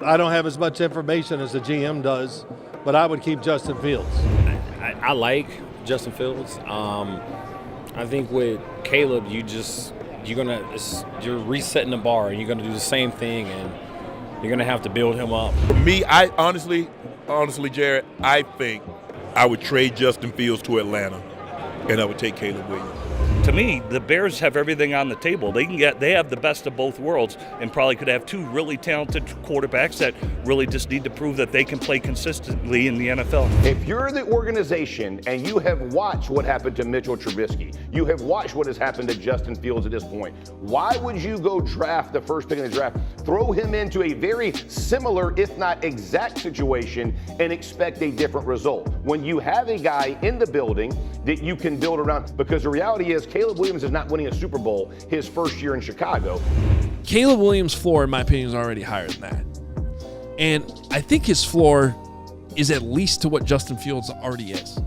I don't have as much information as the GM does, but I would keep Justin Fields. I like Justin Fields. I think with Caleb, you're resetting the bar, and you're gonna do the same thing, and you're gonna have to build him up. For me, I honestly, Jared, I think I would trade Justin Fields to Atlanta, and I would take Caleb Williams. To me, the Bears have everything on the table. They have the best of both worlds, and probably could have two really talented quarterbacks that really just need to prove that they can play consistently in the NFL. If you're the organization and you have watched what happened to Mitchell Trubisky, you have watched what has happened to Justin Fields at this point, why would you go draft the first pick in the draft, throw him into a very similar, if not exact situation, and expect a different result? When you have a guy in the building that you can build around, because the reality is Caleb Williams is not winning a Super Bowl his first year in Chicago. Caleb Williams' floor, in my opinion, is already higher than that. And I think his floor is at least to what Justin Fields already is.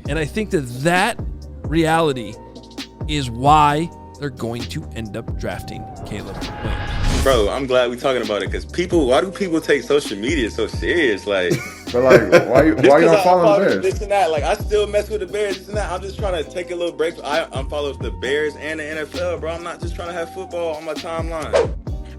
And I think that reality is why they're going to end up drafting Caleb Williams. Bro, I'm glad we're talking about it, because why do people take social media so serious? Like, but like, why you don't follow the Bears? This and that. Like, I still mess with the Bears, this and that. I'm just trying to take a little break. I unfollow the Bears and the NFL, bro. I'm not just trying to have football on my timeline.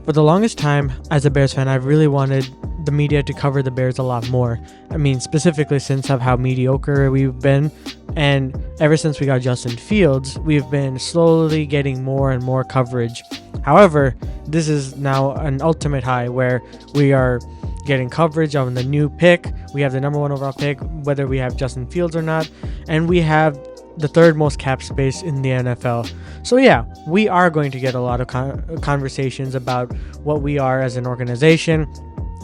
For the longest time, as a Bears fan, I've really wanted the media to cover the Bears a lot more. I mean, specifically since of how mediocre we've been. And ever since we got Justin Fields, we've been slowly getting more and more coverage. However, this is now an ultimate high where we are getting coverage on the new pick. We have the number 1 overall pick, whether we have Justin Fields or not. And we have the third most cap space in the NFL. So yeah, we are going to get a lot of conversations about what we are as an organization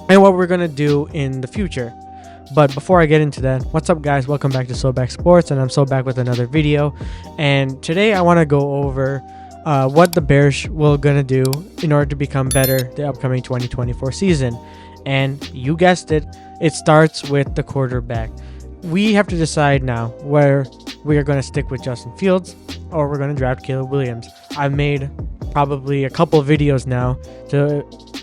and what we're going to do in the future. But before I get into that, what's up guys? Welcome back to So Back Sports, and I'm so back with another video. And today I want to go over what the Bears will gonna do in order to become better the upcoming 2024 season. And you guessed it, it starts with the quarterback. We have to decide now where we are going to stick with Justin Fields or we're going to draft Caleb Williams. I've made probably a couple of videos now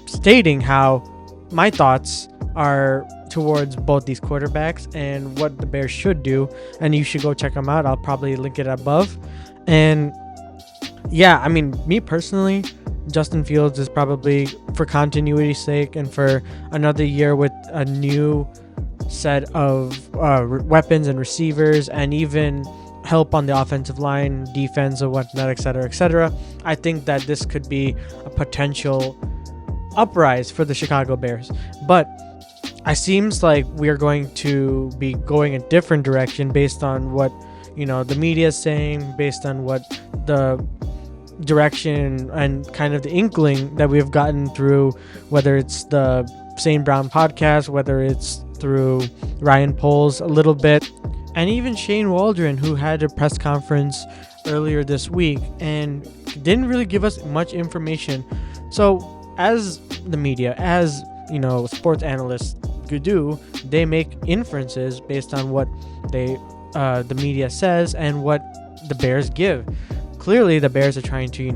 stating how my thoughts are towards both these quarterbacks and what the Bears should do, and you should go check them out. I'll probably link it above. And yeah, I mean, me personally, Justin Fields is probably, for continuity's sake and for another year with a new set of weapons and receivers and even help on the offensive line, defense and whatnot, etc., I think that this could be a potential uprise for the Chicago Bears. But it seems like we are going to be going a different direction based on what, you know, the media is saying, based on what the direction and kind of the inkling that we've gotten through, whether it's the St. Brown podcast, whether it's through Ryan Poles a little bit, and even Shane Waldron, who had a press conference earlier this week and didn't really give us much information. So as the media, as you know, sports analysts do, they make inferences based on what the media says and what the Bears give. Clearly, the Bears are trying to,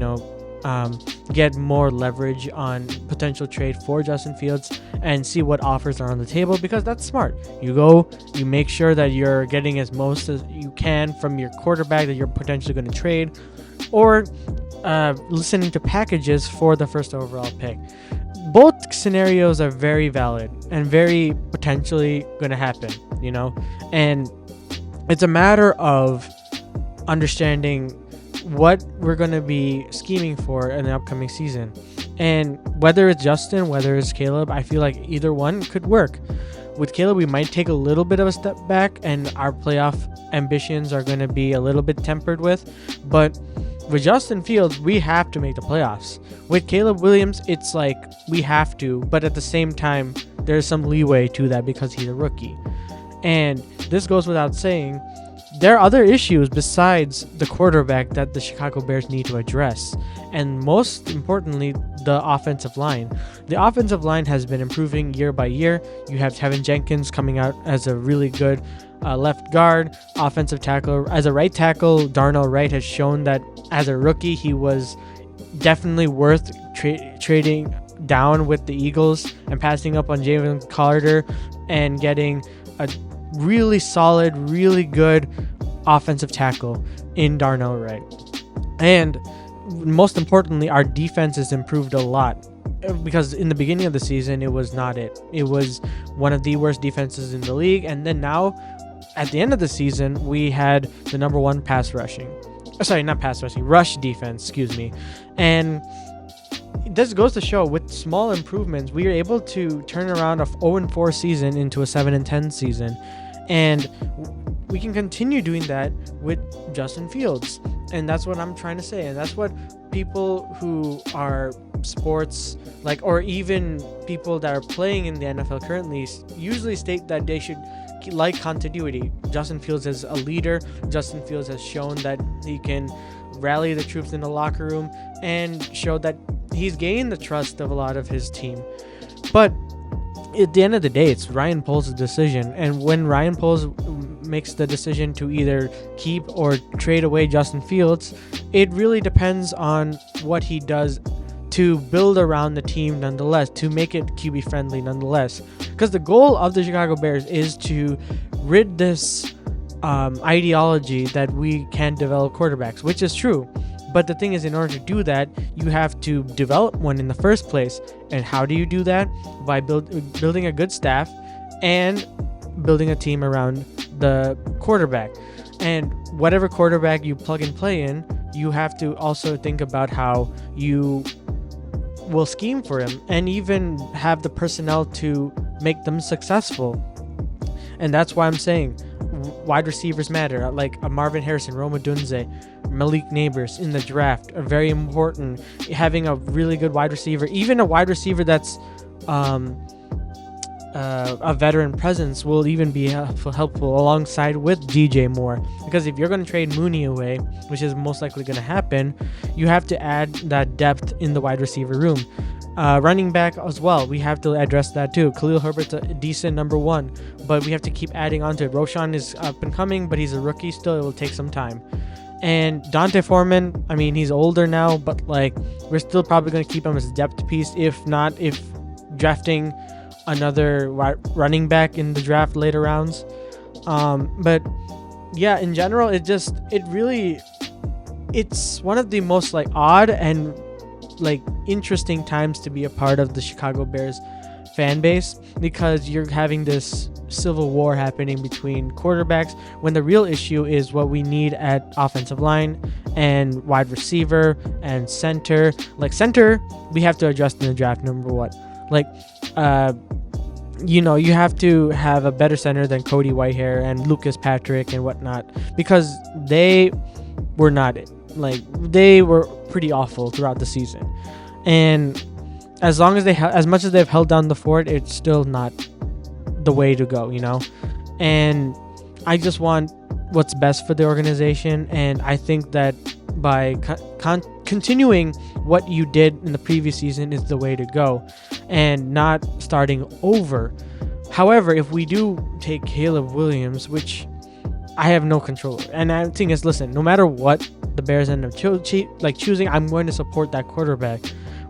get more leverage on potential trade for Justin Fields and see what offers are on the table, because that's smart. You make sure that you're getting as most as you can from your quarterback that you're potentially going to trade, or listening to packages for the first overall pick. Both scenarios are very valid and very potentially going to happen, and it's a matter of understanding what we're going to be scheming for in the upcoming season. And whether it's Justin, whether it's Caleb, I feel like either one could work. With Caleb, we might take a little bit of a step back and our playoff ambitions are going to be a little bit tempered with. But with Justin Fields, we have to make the playoffs. With Caleb Williams, it's like we have to, but at the same time, there's some leeway to that because he's a rookie. And this goes without saying, there are other issues besides the quarterback that the Chicago Bears need to address. And most importantly, the offensive line. The offensive line has been improving year by year. You have Tevin Jenkins coming out as a really good left guard, offensive tackle. As a right tackle, Darnell Wright has shown that as a rookie, he was definitely worth trading down with the Eagles and passing up on Jalen Carter and getting a really solid, really good offensive tackle in Darnell Wright. And most importantly, our defense has improved a lot, because in the beginning of the season, it was not it. It was one of the worst defenses in the league. And then now, at the end of the season, we had the number one rush defense, excuse me. And this goes to show, with small improvements, we are able to turn around a 0-4 season into a 7-10 season. And we can continue doing that with Justin Fields. And that's what I'm trying to say. And that's what people who are sports, or even people that are playing in the NFL currently, usually state that they should like continuity. Justin Fields is a leader. Justin Fields has shown that he can rally the troops in the locker room and show that he's gained the trust of a lot of his team. But at the end of the day, it's Ryan Poles' decision. And when Ryan Poles makes the decision to either keep or trade away Justin Fields, it really depends on what he does to build around the team nonetheless, to make it QB friendly nonetheless. Because the goal of the Chicago Bears is to rid this ideology that we can't develop quarterbacks, which is true. But the thing is, in order to do that, you have to develop one in the first place. And how do you do that? By building a good staff and building a team around the quarterback. And whatever quarterback you plug and play in, you have to also think about how you will scheme for him and even have the personnel to make them successful. And that's why I'm saying wide receivers matter. Like a Marvin Harrison, Rome Odunze, Malik Neighbors in the draft are very important. Having a really good wide receiver, even a wide receiver that's a veteran presence, will even be helpful alongside with DJ Moore. Because if you're going to trade Mooney away, which is most likely going to happen, you have to add that depth in the wide receiver room. Running back as well, we have to address that too. Khalil Herbert's a decent number one, but we have to keep adding on to it. Roshan is up and coming, but he's a rookie still. It will take some time. And Dante Foreman, I mean, he's older now, but we're still probably going to keep him as a depth piece, if drafting another running back in the draft later rounds. But yeah, in general, it's one of the most odd and interesting times to be a part of the Chicago Bears fan base, because you're having this civil war happening between quarterbacks when the real issue is what we need at offensive line and wide receiver and center. Center, we have to address in the draft, number one. You have to have a better center than Cody Whitehair and Lucas Patrick and whatnot, because they were not it. They were pretty awful throughout the season, and as much as they've held down the fort, it's still not the way to go, And I just want what's best for the organization, and I think that by continuing what you did in the previous season is the way to go, and not starting over. However, if we do take Caleb Williams, which I have no control over, and I think is, listen, no matter what the Bears end up choosing, I'm going to support that quarterback.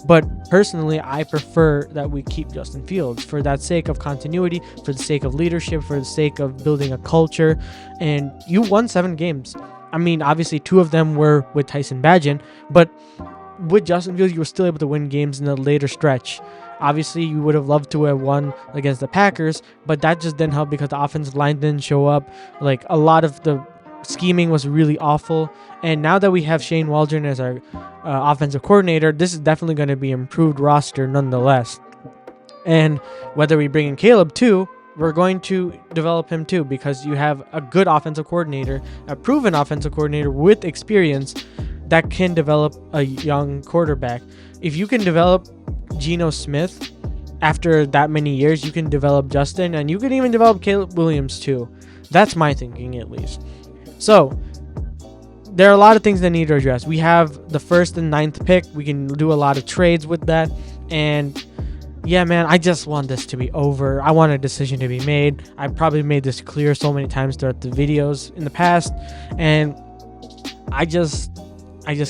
But personally, I prefer that we keep Justin Fields for that sake of continuity, for the sake of leadership, for the sake of building a culture. And you won 7 games. I mean, obviously 2 of them were with Tyson Bagent, but with Justin Fields, you were still able to win games in the later stretch. Obviously, you would have loved to have won against the Packers, but that just didn't help because the offensive line didn't show up. A lot of the scheming was really awful. And now that we have Shane Waldron as our offensive coordinator, this is definitely going to be an improved roster nonetheless. And whether we bring in Caleb too, we're going to develop him too, because you have a good offensive coordinator, a proven offensive coordinator with experience that can develop a young quarterback. If you can develop Geno Smith after that many years, you can develop Justin, and you can even develop Caleb Williams too. That's my thinking, at least. So there are a lot of things that need to address. We have the 1st and 9th pick. We can do a lot of trades with that. And yeah, man, I just want this to be over. I want a decision to be made. I probably made this clear so many times throughout the videos in the past. And I just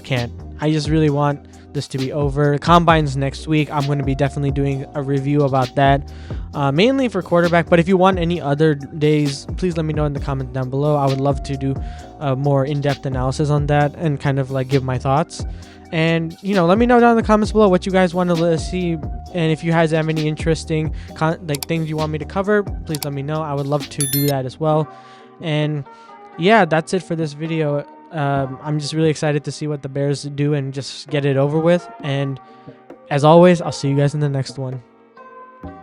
can't. I just really want this to be over. Combine's next week. I'm going to be definitely doing a review about that, mainly for quarterback. But if you want any other days, please let me know in the comments down below. I would love to do a more in-depth analysis on that and kind of like give my thoughts. And, you know, let me know down in the comments below what you guys want to see. And if you guys have any interesting things you want me to cover, please let me know. I would love to do that as well. And yeah, that's it for this video. I'm just really excited to see what the Bears do and just get it over with. And as always, I'll see you guys in the next one.